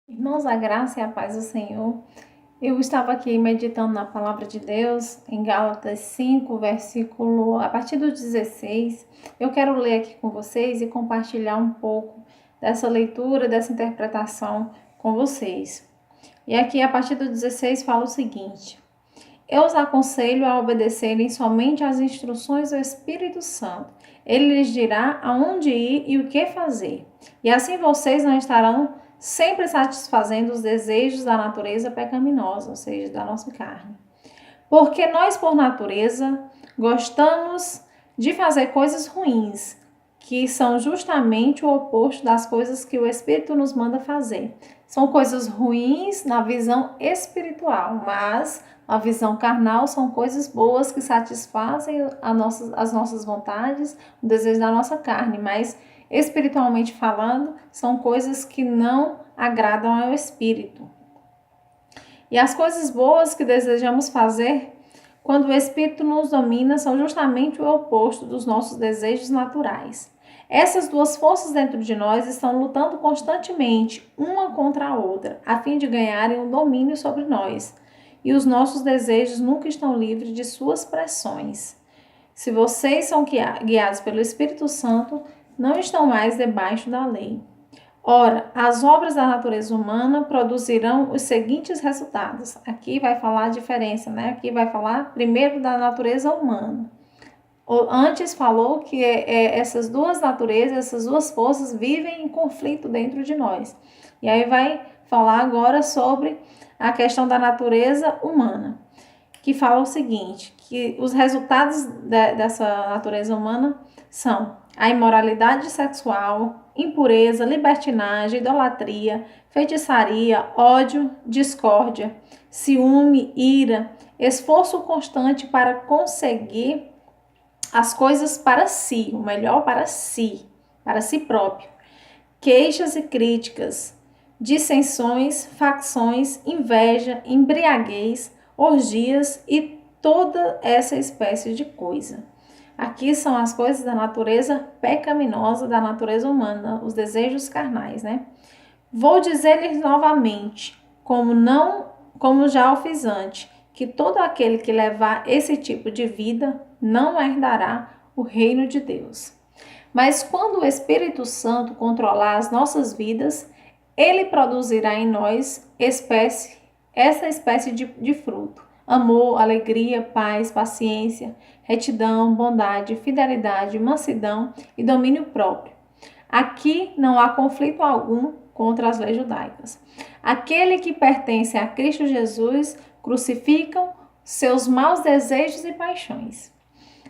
Irmãos, a graça e a paz do Senhor. Eu estava aqui meditando na palavra de Deus, em Gálatas 5, versículo a partir do 16. Eu quero ler aqui com vocês e compartilhar um pouco dessa leitura, dessa interpretação com vocês. E aqui, a partir do 16, fala o seguinte: Eu os aconselho a obedecerem somente às instruções do Espírito Santo. Ele lhes dirá aonde ir e o que fazer. E assim vocês não estarão sempre satisfazendo os desejos da natureza pecaminosa, ou seja, da nossa carne. Porque nós, por natureza, gostamos de fazer coisas ruins, que são justamente o oposto das coisas que o Espírito nos manda fazer. São coisas ruins na visão espiritual, mas a visão carnal são coisas boas que satisfazem as nossas vontades, o desejo da nossa carne, mas espiritualmente falando, são coisas que não agradam ao Espírito. E as coisas boas que desejamos fazer quando o Espírito nos domina são justamente o oposto dos nossos desejos naturais. Essas duas forças dentro de nós estão lutando constantemente, uma contra a outra, a fim de ganharem o domínio sobre nós. E os nossos desejos nunca estão livres de suas pressões. Se vocês são guiados pelo Espírito Santo, não estão mais debaixo da lei. Ora, as obras da natureza humana produzirão os seguintes resultados. Aqui vai falar a diferença, né? Aqui vai falar primeiro da natureza humana. Antes falou que essas duas naturezas, essas duas forças vivem em conflito dentro de nós. E aí vai falar agora sobre a questão da natureza humana, que fala o seguinte, que os resultados dessa natureza humana são a imoralidade sexual, impureza, libertinagem, idolatria, feitiçaria, ódio, discórdia, ciúme, ira, esforço constante para conseguir as coisas para si, o melhor para si próprio, queixas e críticas, dissensões, facções, inveja, embriaguez, orgias e toda essa espécie de coisa. Aqui são as coisas da natureza pecaminosa, da natureza humana, os desejos carnais, né? Vou dizer-lhes novamente, como já o fiz antes, que todo aquele que levar esse tipo de vida não herdará o reino de Deus. Mas quando o Espírito Santo controlar as nossas vidas, ele produzirá em nós essa espécie de fruto: amor, alegria, paz, paciência, retidão, bondade, fidelidade, mansidão e domínio próprio. Aqui não há conflito algum contra as leis judaicas. Aquele que pertence a Cristo Jesus crucificam seus maus desejos e paixões.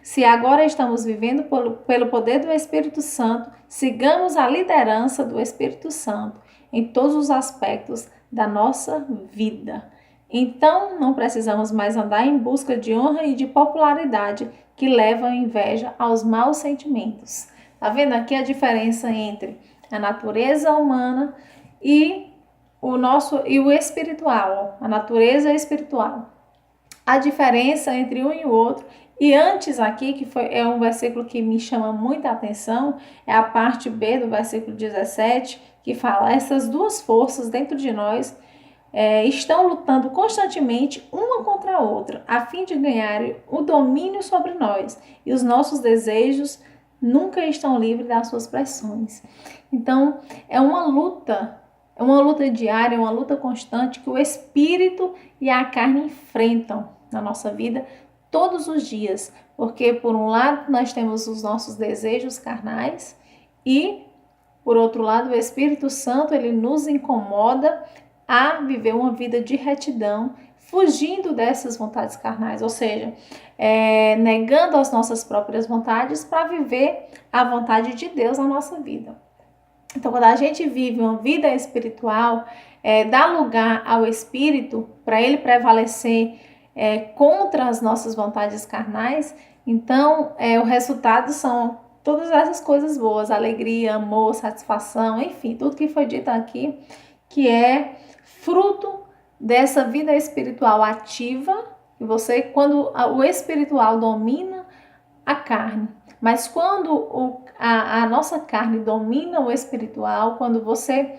Se agora estamos vivendo pelo poder do Espírito Santo, sigamos a liderança do Espírito Santo em todos os aspectos da nossa vida. Então, não precisamos mais andar em busca de honra e de popularidade que levam a inveja aos maus sentimentos. Tá vendo aqui a diferença entre a natureza humana e o espiritual, a natureza espiritual. A diferença entre um e o outro. E antes aqui, que é um versículo que me chama muita atenção, é a parte B do versículo 17, que fala: essas duas forças dentro de nós estão lutando constantemente uma contra a outra, a fim de ganhar o domínio sobre nós. E os nossos desejos nunca estão livres das suas pressões. Então, é uma luta diária, uma luta constante que o espírito e a carne enfrentam na nossa vida todos os dias, porque por um lado nós temos os nossos desejos carnais e por outro lado o Espírito Santo ele nos incomoda a viver uma vida de retidão, fugindo dessas vontades carnais, ou seja, negando as nossas próprias vontades para viver a vontade de Deus na nossa vida. Então, quando a gente vive uma vida espiritual, dá lugar ao Espírito para ele prevalecer contra as nossas vontades carnais, então o resultado são todas essas coisas boas: alegria, amor, satisfação, enfim, tudo que foi dito aqui, que é fruto dessa vida espiritual ativa, quando o espiritual domina a carne. Mas quando a nossa carne domina o espiritual, quando você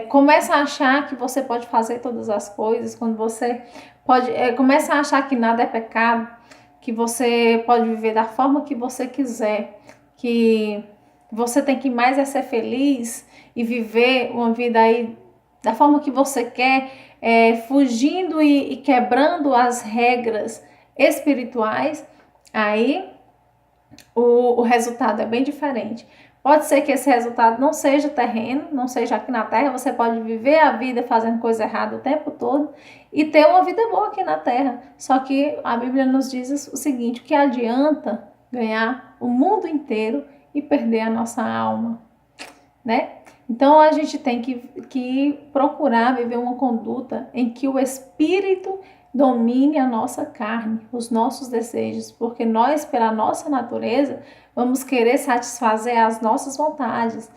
começa a achar que você pode fazer todas as coisas, quando você começa a achar que nada é pecado, que você pode viver da forma que você quiser, que você tem que mais ser feliz e viver uma vida aí da forma que você quer, fugindo e quebrando as regras espirituais, aí o resultado é bem diferente. Pode ser que esse resultado não seja terreno, não seja aqui na terra. Você pode viver a vida fazendo coisa errada o tempo todo e ter uma vida boa aqui na terra. Só que a Bíblia nos diz o seguinte: o que adianta ganhar o mundo inteiro e perder a nossa alma, né? Então a gente tem que procurar viver uma conduta em que o Espírito domine a nossa carne, os nossos desejos, porque nós, pela nossa natureza, vamos querer satisfazer as nossas vontades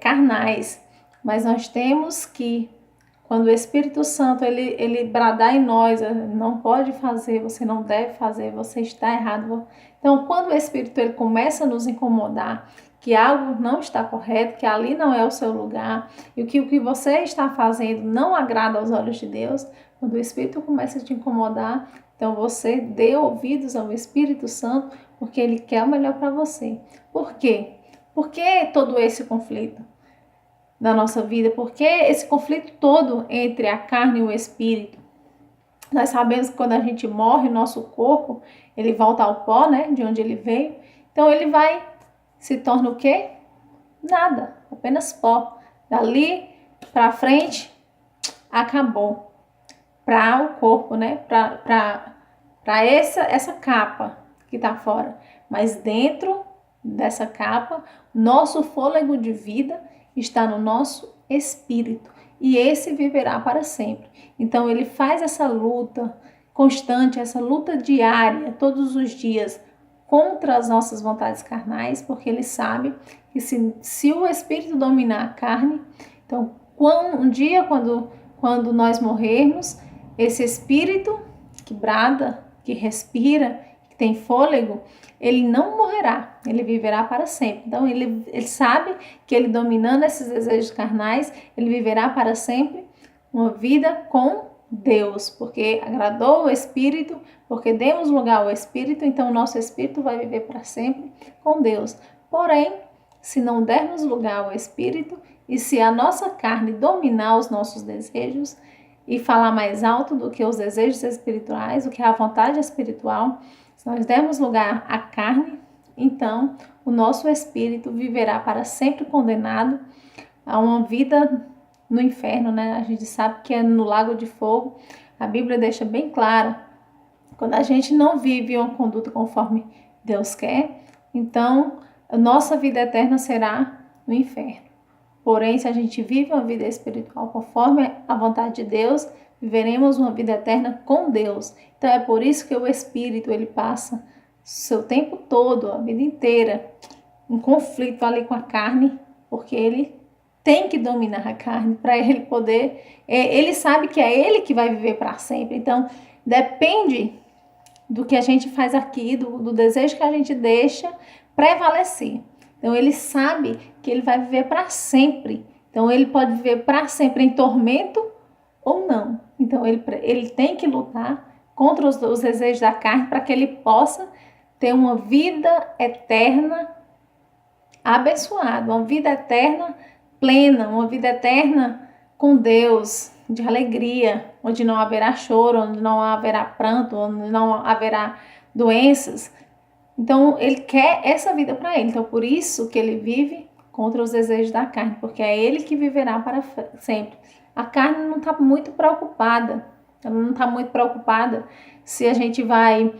carnais, mas nós temos que, quando o Espírito Santo ele bradar em nós, não pode fazer, você não deve fazer, você está errado. Então, quando o Espírito ele começa a nos incomodar, que algo não está correto, que ali não é o seu lugar, e o que você está fazendo não agrada aos olhos de Deus, quando o Espírito começa a te incomodar, então você dê ouvidos ao Espírito Santo, porque ele quer o melhor para você. Por quê? Por que todo esse conflito na nossa vida? Por que esse conflito todo entre a carne e o Espírito? Nós sabemos que quando a gente morre, o nosso corpo, ele volta ao pó, né, de onde ele veio. Então ele se torna o quê? Nada, apenas pó. Dali para frente, acabou. Para o corpo, né? Para essa capa que está fora. Mas dentro dessa capa, nosso fôlego de vida está no nosso espírito. E esse viverá para sempre. Então ele faz essa luta constante, essa luta diária, todos os dias, contra as nossas vontades carnais, porque ele sabe que se o Espírito dominar a carne, então um dia quando nós morrermos, esse Espírito que brada, que respira, que tem fôlego, ele não morrerá, ele viverá para sempre. Então ele sabe que ele dominando esses desejos carnais, ele viverá para sempre uma vida com Deus, porque agradou o Espírito, porque demos lugar ao Espírito, então o nosso Espírito vai viver para sempre com Deus. Porém, se não dermos lugar ao Espírito e se a nossa carne dominar os nossos desejos e falar mais alto do que os desejos espirituais, do que a vontade espiritual, se nós dermos lugar à carne, então o nosso Espírito viverá para sempre condenado a uma vida no inferno, né? A gente sabe que é no lago de fogo. A Bíblia deixa bem clara, quando a gente não vive uma conduta conforme Deus quer, então a nossa vida eterna será no inferno. Porém, se a gente vive uma vida espiritual conforme a vontade de Deus, viveremos uma vida eterna com Deus. Então é por isso que o Espírito ele passa seu tempo todo, a vida inteira, em conflito ali com a carne, porque ele tem que dominar a carne para ele poder. Ele sabe que é ele que vai viver para sempre. Então, depende do que a gente faz aqui, do desejo que a gente deixa prevalecer. Então, ele sabe que ele vai viver para sempre. Então, ele pode viver para sempre em tormento ou não. Então, ele tem que lutar contra os desejos da carne para que ele possa ter uma vida eterna abençoada, uma vida eterna plena, uma vida eterna com Deus, de alegria, onde não haverá choro, onde não haverá pranto, onde não haverá doenças. Então, ele quer essa vida para ele. Então, por isso que ele vive contra os desejos da carne, porque é ele que viverá para sempre. A carne não está muito preocupada. Ela não está muito preocupada se a gente vai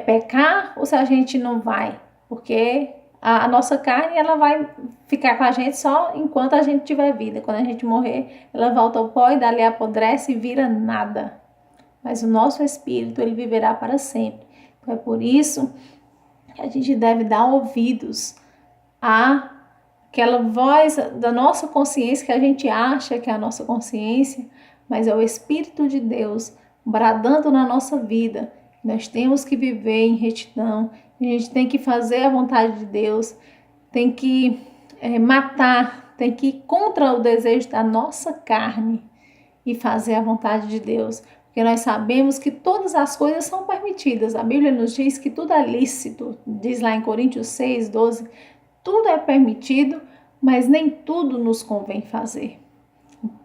pecar ou se a gente não vai, porque a nossa carne ela vai ficar com a gente só enquanto a gente tiver vida. Quando a gente morrer, ela volta ao pó e dali apodrece e vira nada. Mas o nosso espírito, ele viverá para sempre. Então é por isso que a gente deve dar ouvidos àquela voz da nossa consciência que a gente acha que é a nossa consciência, mas é o Espírito de Deus bradando na nossa vida. Nós temos que viver em retidão, a gente tem que fazer a vontade de Deus, tem que matar tem que ir contra o desejo da nossa carne e fazer a vontade de Deus. Porque nós sabemos que todas as coisas são permitidas. A Bíblia nos diz que tudo é lícito. Diz lá em Coríntios 6, 12, tudo é permitido, mas nem tudo nos convém fazer.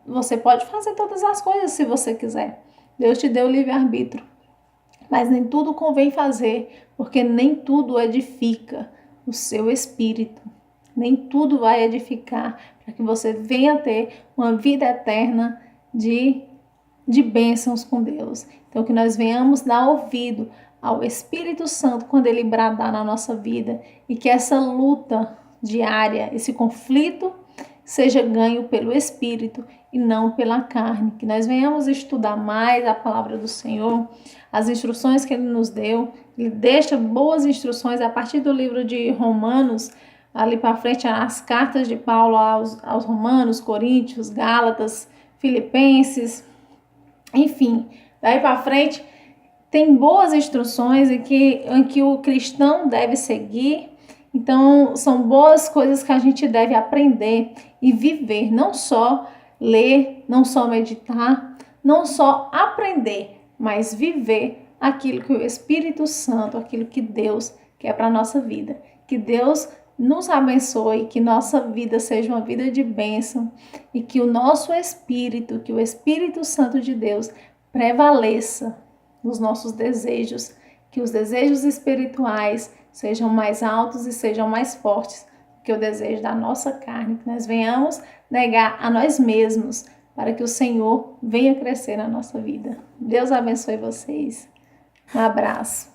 Você pode fazer todas as coisas se você quiser. Deus te deu livre-arbítrio. Mas nem tudo convém fazer, porque nem tudo edifica o seu espírito. Nem tudo vai edificar para que você venha ter uma vida eterna de bênçãos com Deus. Então, que nós venhamos dar ouvido ao Espírito Santo quando Ele bradar na nossa vida e que essa luta diária, esse conflito, seja ganho pelo Espírito e não pela carne. Que nós venhamos estudar mais a palavra do Senhor, as instruções que Ele nos deu. Ele deixa boas instruções a partir do livro de Romanos, ali para frente, as cartas de Paulo aos Romanos, Coríntios, Gálatas, Filipenses, enfim, daí para frente tem boas instruções em que o cristão deve seguir. Então, são boas coisas que a gente deve aprender e viver, não só ler, não só meditar, não só aprender, mas viver aquilo que o Espírito Santo, aquilo que Deus quer para a nossa vida. Que Deus nos abençoe, que nossa vida seja uma vida de bênção e que o nosso espírito, que o Espírito Santo de Deus prevaleça nos nossos desejos, que os desejos espirituais sejam mais altos e sejam mais fortes que o desejo da nossa carne, que nós venhamos negar a nós mesmos para que o Senhor venha crescer na nossa vida. Deus abençoe vocês. Um abraço.